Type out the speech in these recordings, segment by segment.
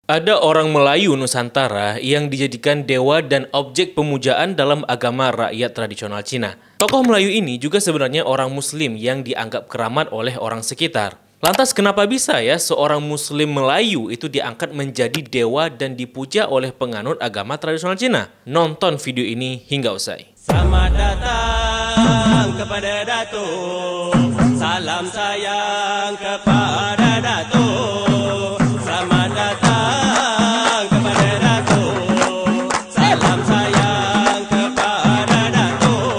Ada orang Melayu Nusantara yang dijadikan dewa dan objek pemujaan dalam agama rakyat tradisional Cina. Tokoh Melayu ini juga sebenarnya orang Muslim yang dianggap keramat oleh orang sekitar. Lantas kenapa bisa ya seorang Muslim Melayu itu diangkat menjadi dewa dan dipuja oleh penganut agama tradisional Cina? Nonton video ini hingga usai. Selamat datang kepada Datuk, salam sayang kepada Datuk. Selamat datang kepada Datuk, salam sayang kepada Datuk.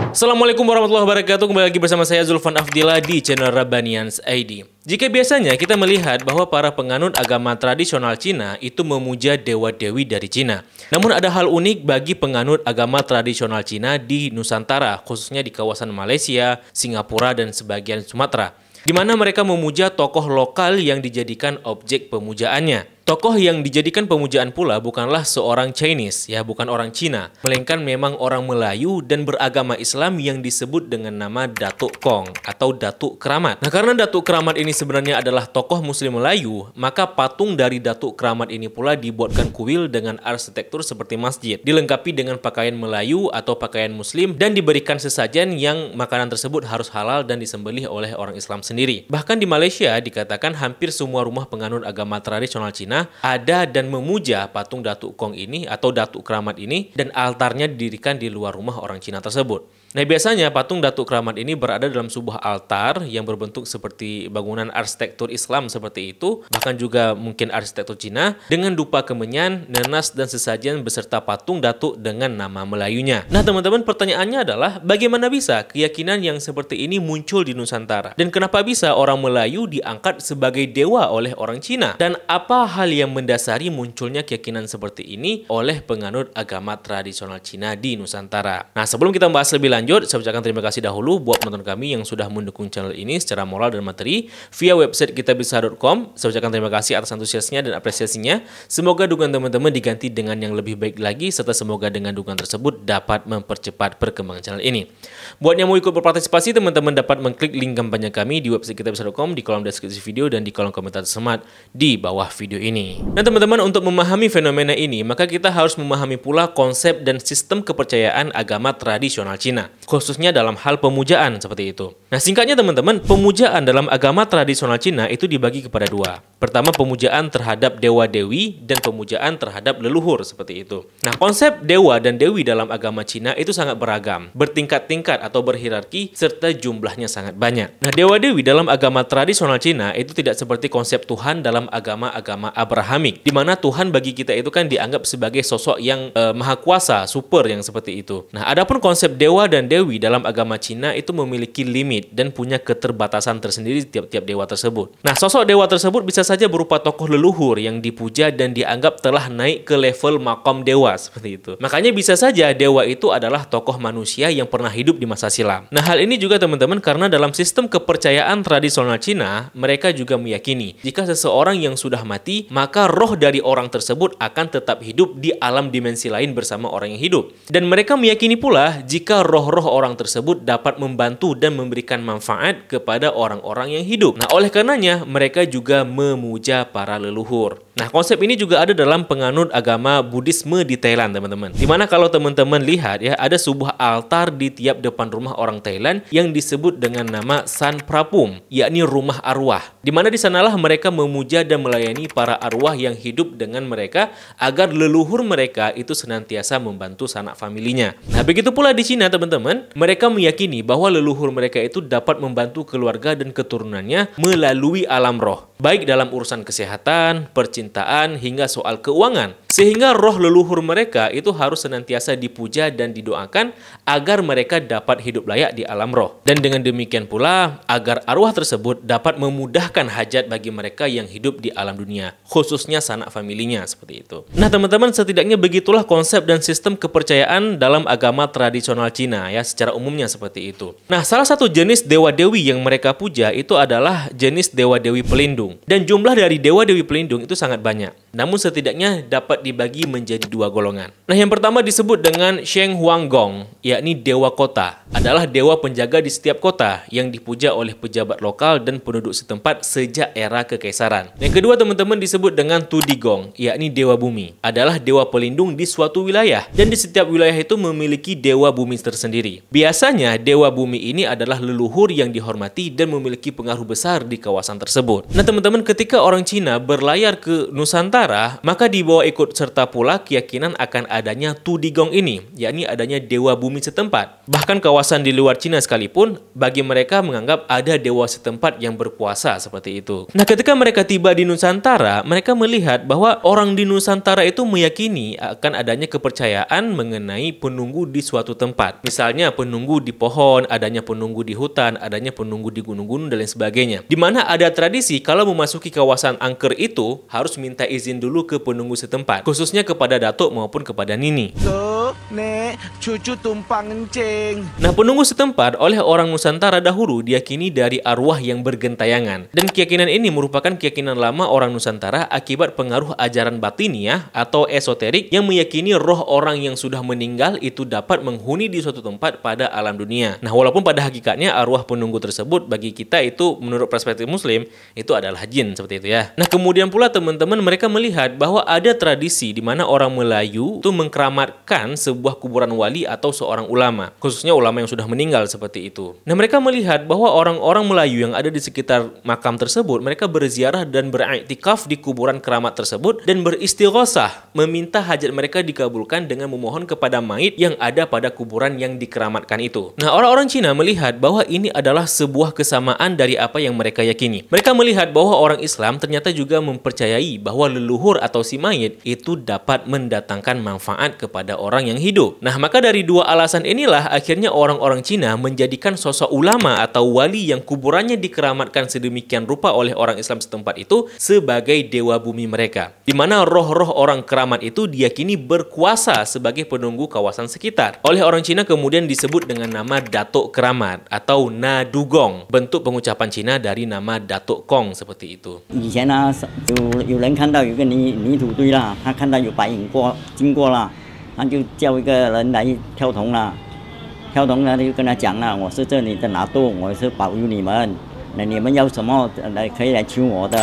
Assalamualaikum warahmatullahi wabarakatuh. Kembali lagi bersama saya Zulfan Afdillah di channel Rabbanians ID. Jika biasanya kita melihat bahwa para penganut agama tradisional Cina itu memuja dewa-dewi dari Cina. Namun ada hal unik bagi penganut agama tradisional Cina di Nusantara, khususnya di kawasan Malaysia, Singapura, dan sebagian Sumatera, di mana mereka memuja tokoh lokal yang dijadikan objek pemujaannya. Tokoh yang dijadikan pemujaan pula bukanlah seorang Chinese, ya bukan orang Cina, melainkan memang orang Melayu dan beragama Islam yang disebut dengan nama Datuk Kong atau Datuk Keramat. Nah, karena Datuk Keramat ini sebenarnya adalah tokoh Muslim Melayu, maka patung dari Datuk Keramat ini pula dibuatkan kuil dengan arsitektur seperti masjid, dilengkapi dengan pakaian Melayu atau pakaian Muslim, dan diberikan sesajen yang makanan tersebut harus halal dan disembelih oleh orang Islam sendiri. Bahkan di Malaysia dikatakan hampir semua rumah penganut agama tradisional Cina ada dan memuja patung Datuk Kong ini atau Datuk Keramat ini, dan altarnya didirikan di luar rumah orang Cina tersebut. Nah, biasanya patung Datuk Keramat ini berada dalam sebuah altar yang berbentuk seperti bangunan arsitektur Islam seperti itu, bahkan juga mungkin arsitektur Cina, dengan dupa kemenyan, nanas, dan sesajen beserta patung Datuk dengan nama Melayunya. Nah, teman-teman, pertanyaannya adalah bagaimana bisa keyakinan yang seperti ini muncul di Nusantara? Dan kenapa bisa orang Melayu diangkat sebagai dewa oleh orang Cina? Dan apa hal yang mendasari munculnya keyakinan seperti ini oleh penganut agama tradisional Cina di Nusantara? Nah, sebelum kita membahas lebih lanjut, saya ucapkan terima kasih dahulu buat penonton kami yang sudah mendukung channel ini secara moral dan materi via website kitabisa.com. Saya ucapkan terima kasih atas antusiasnya dan apresiasinya. Semoga dukungan teman-teman diganti dengan yang lebih baik lagi, serta semoga dengan dukungan tersebut dapat mempercepat perkembangan channel ini. Buat yang mau ikut berpartisipasi, teman-teman dapat mengklik link kampanye kami di website kitabisa.com di kolom deskripsi video dan di kolom komentar tersemat di bawah video ini. Nah, teman-teman, untuk memahami fenomena ini, maka kita harus memahami pula konsep dan sistem kepercayaan agama tradisional Cina, khususnya dalam hal pemujaan seperti itu. Nah, singkatnya teman-teman, pemujaan dalam agama tradisional Cina itu dibagi kepada dua. Pertama, pemujaan terhadap dewa-dewi dan pemujaan terhadap leluhur seperti itu. Nah, konsep dewa dan dewi dalam agama Cina itu sangat beragam, bertingkat-tingkat atau berhierarki, serta jumlahnya sangat banyak. Nah, dewa-dewi dalam agama tradisional Cina itu tidak seperti konsep Tuhan dalam agama-agama Abrahamik, di mana Tuhan bagi kita itu kan dianggap sebagai sosok yang maha kuasa, super yang seperti itu. Nah, adapun konsep dewa dan dewi dalam agama Cina itu memiliki limit dan punya keterbatasan tersendiri tiap-tiap dewa tersebut. Nah, sosok dewa tersebut bisa saja berupa tokoh leluhur yang dipuja dan dianggap telah naik ke level makom dewa seperti itu. Makanya bisa saja dewa itu adalah tokoh manusia yang pernah hidup di masa silam. Nah, hal ini juga teman-teman karena dalam sistem kepercayaan tradisional Cina, mereka juga meyakini jika seseorang yang sudah mati, maka roh dari orang tersebut akan tetap hidup di alam dimensi lain bersama orang yang hidup. Dan mereka meyakini pula jika roh-roh orang tersebut dapat membantu dan memberikan manfaat kepada orang-orang yang hidup. Nah, oleh karenanya mereka juga memuja para leluhur. Nah, konsep ini juga ada dalam penganut agama Buddhisme di Thailand, teman-teman. Dimana kalau teman-teman lihat ya, ada sebuah altar di tiap depan rumah orang Thailand yang disebut dengan nama San Prapum, yakni rumah arwah. Dimana di sanalah mereka memuja dan melayani para arwah yang hidup dengan mereka agar leluhur mereka itu senantiasa membantu sanak familinya. Nah, begitu pula di Cina, teman-teman, mereka meyakini bahwa leluhur mereka itu dapat membantu keluarga dan keturunannya melalui alam roh, baik dalam urusan kesehatan, percintaan, hingga soal keuangan. Sehingga roh leluhur mereka itu harus senantiasa dipuja dan didoakan agar mereka dapat hidup layak di alam roh. Dan dengan demikian pula agar arwah tersebut dapat memudahkan hajat bagi mereka yang hidup di alam dunia, khususnya sanak familinya seperti itu. Nah, teman-teman, setidaknya begitulah konsep dan sistem kepercayaan dalam agama tradisional Cina ya, secara umumnya seperti itu. Nah, salah satu jenis dewa-dewi yang mereka puja itu adalah jenis dewa-dewi pelindung. Dan jumlah dari dewa-dewi pelindung itu sangat banyak. namun setidaknya dapat dibagi menjadi dua golongan. Nah, yang pertama disebut dengan Sheng Huang Gong, yakni dewa kota. Adalah dewa penjaga di setiap kota yang dipuja oleh pejabat lokal dan penduduk setempat sejak era kekaisaran. Yang kedua teman-teman disebut dengan Tu Di Gong, yakni dewa bumi. Adalah dewa pelindung di suatu wilayah dan di setiap wilayah itu memiliki dewa bumi tersendiri. Biasanya dewa bumi ini adalah leluhur yang dihormati dan memiliki pengaruh besar di kawasan tersebut. Nah teman-teman, ketika orang Cina berlayar ke Nusantara, maka dibawa ikut serta pula keyakinan akan adanya Tu Di Gong ini, yakni adanya dewa bumi setempat. Bahkan kawasan di luar Cina sekalipun, bagi mereka menganggap ada dewa setempat yang berkuasa seperti itu. Nah, ketika mereka tiba di Nusantara, mereka melihat bahwa orang di Nusantara itu meyakini akan adanya kepercayaan mengenai penunggu di suatu tempat. Misalnya penunggu di pohon, adanya penunggu di hutan, adanya penunggu di gunung-gunung dan lain sebagainya. Di mana ada tradisi kalau memasuki kawasan angker itu harus minta izin dulu ke penunggu setempat, khususnya kepada datuk maupun kepada nini. Nek, cucu tumpang encing. Nah, penunggu setempat oleh orang Nusantara dahulu diyakini dari arwah yang bergentayangan. Dan keyakinan ini merupakan keyakinan lama orang Nusantara akibat pengaruh ajaran batiniah atau esoterik yang meyakini roh orang yang sudah meninggal itu dapat menghuni di suatu tempat pada alam dunia. Nah, walaupun pada hakikatnya arwah penunggu tersebut bagi kita itu menurut perspektif Muslim itu adalah jin seperti itu ya. Nah, kemudian pula teman-teman mereka melihat bahwa ada tradisi di mana orang Melayu itu mengkeramatkan sebuah kuburan wali atau seorang ulama, khususnya ulama yang sudah meninggal seperti itu. Nah, mereka melihat bahwa orang-orang Melayu yang ada di sekitar makam tersebut, mereka berziarah dan beriktikaf di kuburan keramat tersebut dan beristighosah, meminta hajat mereka dikabulkan dengan memohon kepada mayit yang ada pada kuburan yang dikeramatkan itu. Nah, orang-orang Cina melihat bahwa ini adalah sebuah kesamaan dari apa yang mereka yakini. Mereka melihat bahwa orang Islam ternyata juga mempercayai bahwa leluhur atau si mayit itu dapat mendatangkan manfaat kepada orang yang hidup. Nah, maka dari dua alasan inilah akhirnya orang-orang Cina menjadikan sosok ulama atau wali yang kuburannya dikeramatkan sedemikian rupa oleh orang Islam setempat itu sebagai dewa bumi mereka. Di mana roh-roh orang keramat itu diyakini berkuasa sebagai penunggu kawasan sekitar. Oleh orang Cina kemudian disebut dengan nama Datuk Keramat atau Na Dugong, bentuk pengucapan Cina dari nama Datuk Kong seperti itu. 以前呢，有人看到有个泥土堆啦，他看到有白影经过啦，他就叫一个人来跳童啦，跳童呢就跟他讲了，我是这里的拿督，我是保佑你们。 Nah, nimen要什么可以来求我的.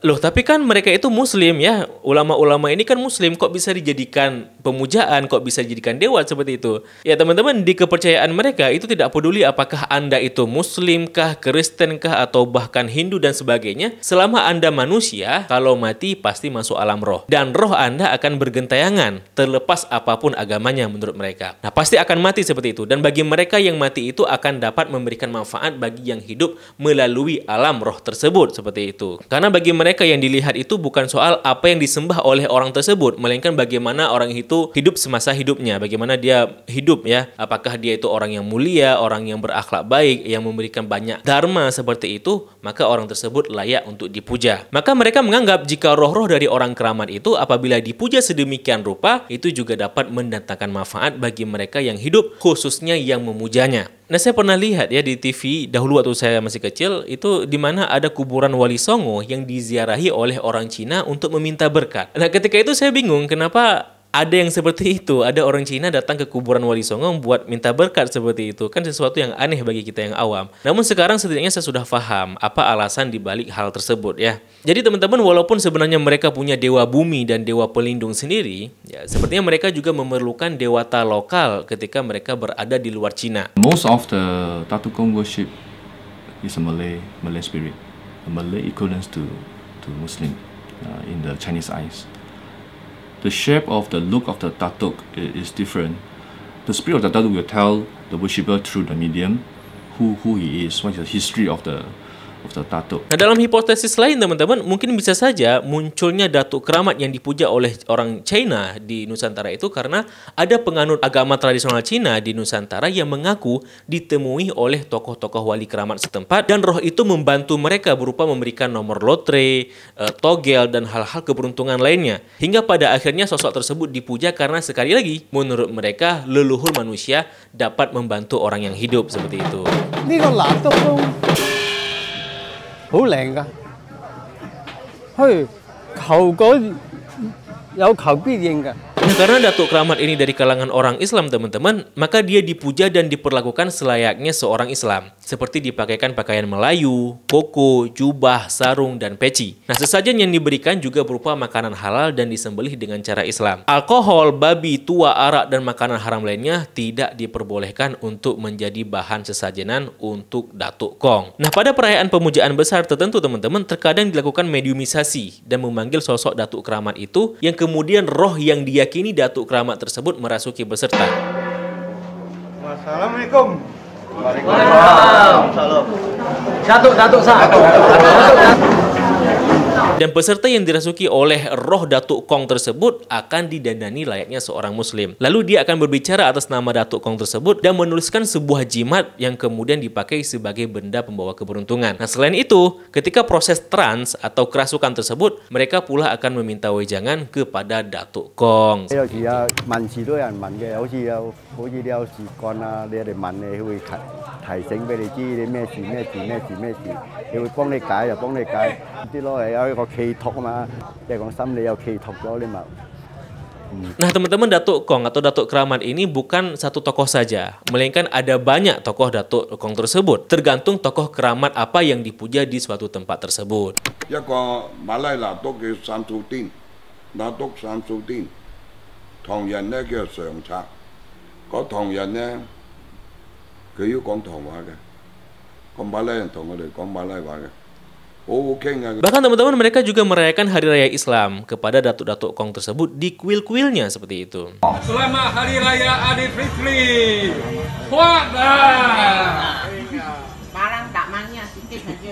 Loh, tapi kan mereka itu Muslim ya. Ulama-ulama ini kan Muslim, kok bisa dijadikan pemujaan, kok bisa dijadikan dewa seperti itu? Ya teman-teman, di kepercayaan mereka itu tidak peduli apakah Anda itu Muslim kah, Kristen kah, atau bahkan Hindu dan sebagainya. Selama Anda manusia, kalau mati pasti masuk alam roh. Dan roh Anda akan bergentayangan, terlepas apapun agamanya menurut mereka. Nah, pasti akan mati seperti itu. Dan bagi mereka yang mati itu akan dapat memberikan manfaat bagi yang hidup melalui alam roh tersebut seperti itu. Karena bagi mereka yang dilihat itu bukan soal apa yang disembah oleh orang tersebut, melainkan bagaimana orang itu hidup semasa hidupnya, bagaimana dia hidup ya. Apakah dia itu orang yang mulia, orang yang berakhlak baik, yang memberikan banyak dharma seperti itu, maka orang tersebut layak untuk dipuja. Maka mereka menganggap jika roh-roh dari orang keramat itu apabila dipuja sedemikian rupa, itu juga dapat mendatangkan manfaat bagi mereka yang hidup, khususnya yang memujanya. Nah, saya pernah lihat ya di TV dahulu waktu saya masih kecil, itu di mana ada kuburan Wali Songo yang diziarahi oleh orang Cina untuk meminta berkat. Nah, ketika itu saya bingung kenapa ada yang seperti itu, ada orang Cina datang ke kuburan Wali Songo buat minta berkat seperti itu. Kan sesuatu yang aneh bagi kita yang awam. Namun sekarang setidaknya saya sudah paham apa alasan dibalik hal tersebut ya. Jadi teman-teman, walaupun sebenarnya mereka punya dewa bumi dan dewa pelindung sendiri, ya sepertinya mereka juga memerlukan dewata lokal ketika mereka berada di luar Cina. Most of the Datuk Kong worship is a Malay spirit, a Malay equivalent to Muslim in the Chinese eyes. The shape of the look of the Datuk is different. The spirit of the Datuk will tell the worshipper through the medium who he is, what is the history of the Datuk. Nah, dalam hipotesis lain teman-teman, mungkin bisa saja munculnya Datuk Keramat yang dipuja oleh orang China di Nusantara itu karena ada penganut agama tradisional Cina di Nusantara yang mengaku ditemui oleh tokoh-tokoh wali keramat setempat dan roh itu membantu mereka berupa memberikan nomor lotre, togel, dan hal-hal keberuntungan lainnya. Hingga pada akhirnya sosok tersebut dipuja karena sekali lagi menurut mereka leluhur manusia dapat membantu orang yang hidup seperti itu. 好靚㗎，去求嗰有求必應㗎。 Nah, karena Datuk Keramat ini dari kalangan orang Islam, teman-teman, maka dia dipuja dan diperlakukan selayaknya seorang Islam. Seperti dipakaikan pakaian Melayu, koko, jubah, sarung, dan peci. Nah, sesajen yang diberikan juga berupa makanan halal dan disembelih dengan cara Islam. Alkohol, babi, tua, arak, dan makanan haram lainnya tidak diperbolehkan untuk menjadi bahan sesajenan untuk Datuk Kong. Nah, pada perayaan pemujaan besar tertentu, teman-teman, terkadang dilakukan mediumisasi dan memanggil sosok Datuk Keramat itu yang kemudian roh yang diyakini Datuk Keramat tersebut merasuki peserta. Assalamualaikum. Dan peserta yang dirasuki oleh roh Datuk Kong tersebut akan didandani layaknya seorang muslim. Lalu dia akan berbicara atas nama Datuk Kong tersebut dan menuliskan sebuah jimat yang kemudian dipakai sebagai benda pembawa keberuntungan. Nah, selain itu, ketika proses trans atau kerasukan tersebut, mereka pula akan meminta wejangan kepada Datuk Kong. 有時有問事都有人問嘅，好似你有事幹啊，你哋問你會提醒俾你知你咩事，你會幫你解就幫你解啲咯，係有一個寄託啊嘛，即係講心理有寄託咗你咪。 Nah, teman-teman, Datuk Kong atau Datuk Keramat ini bukan satu tokoh saja, melainkan ada banyak tokoh Datuk Kong tersebut, tergantung tokoh keramat apa yang dipuja di suatu tempat tersebut. 一個馬拉拿督叫三素甸，拿督三素甸，唐人咧叫常策，嗰唐人咧佢要講唐話嘅，個馬拉人同我哋講馬拉話嘅。 Bahkan teman-teman, mereka juga merayakan Hari Raya Islam kepada Datuk-Datuk Kong tersebut di kuil-kuilnya seperti itu. Selamat Hari Raya Aidilfitri. Kuatlah. Barang tak mangnya sikit saja.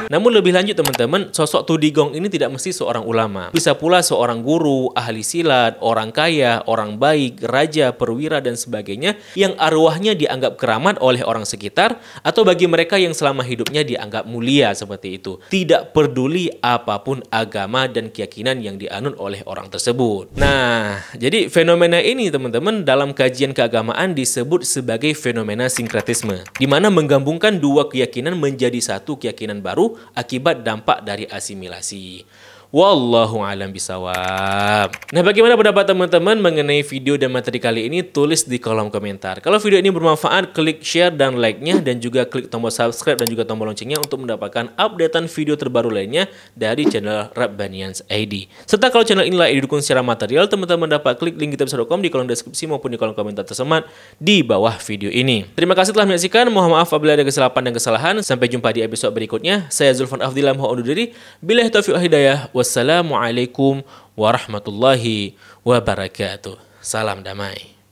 Namun lebih lanjut, teman-teman, sosok Tudigong ini tidak mesti seorang ulama. Bisa pula seorang guru, ahli silat, orang kaya, orang baik, raja, perwira, dan sebagainya yang arwahnya dianggap keramat oleh orang sekitar atau bagi mereka yang selama hidupnya dianggap mulia seperti itu. Tidak peduli apapun agama dan keyakinan yang dianut oleh orang tersebut. Nah, jadi fenomena ini, teman-teman, dalam kajian keagamaan disebut sebagai fenomena sinkretisme, di mana menggabungkan dua keyakinan menjadi satu keyakinan baru akibat dampak dari asimilasi. Wallahu a'lam bisawab. Nah, bagaimana pendapat teman-teman mengenai video dan materi kali ini? Tulis di kolom komentar. Kalau video ini bermanfaat, klik share dan like-nya, dan juga klik tombol subscribe dan juga tombol loncengnya untuk mendapatkan updatean video terbaru lainnya dari channel Rabbanians ID. Serta kalau channel ini didukung secara material, teman-teman dapat klik link kitabisa.com di kolom deskripsi maupun di kolom komentar tersemat di bawah video ini. Terima kasih telah menyaksikan. Mohon maaf apabila ada kesilapan dan kesalahan. Sampai jumpa di episode berikutnya. Saya Zulfan Afdillah, mohon undur diri. Billahi taufiq wal hidayah. Wassalamualaikum warahmatullahi wabarakatuh. Salam damai.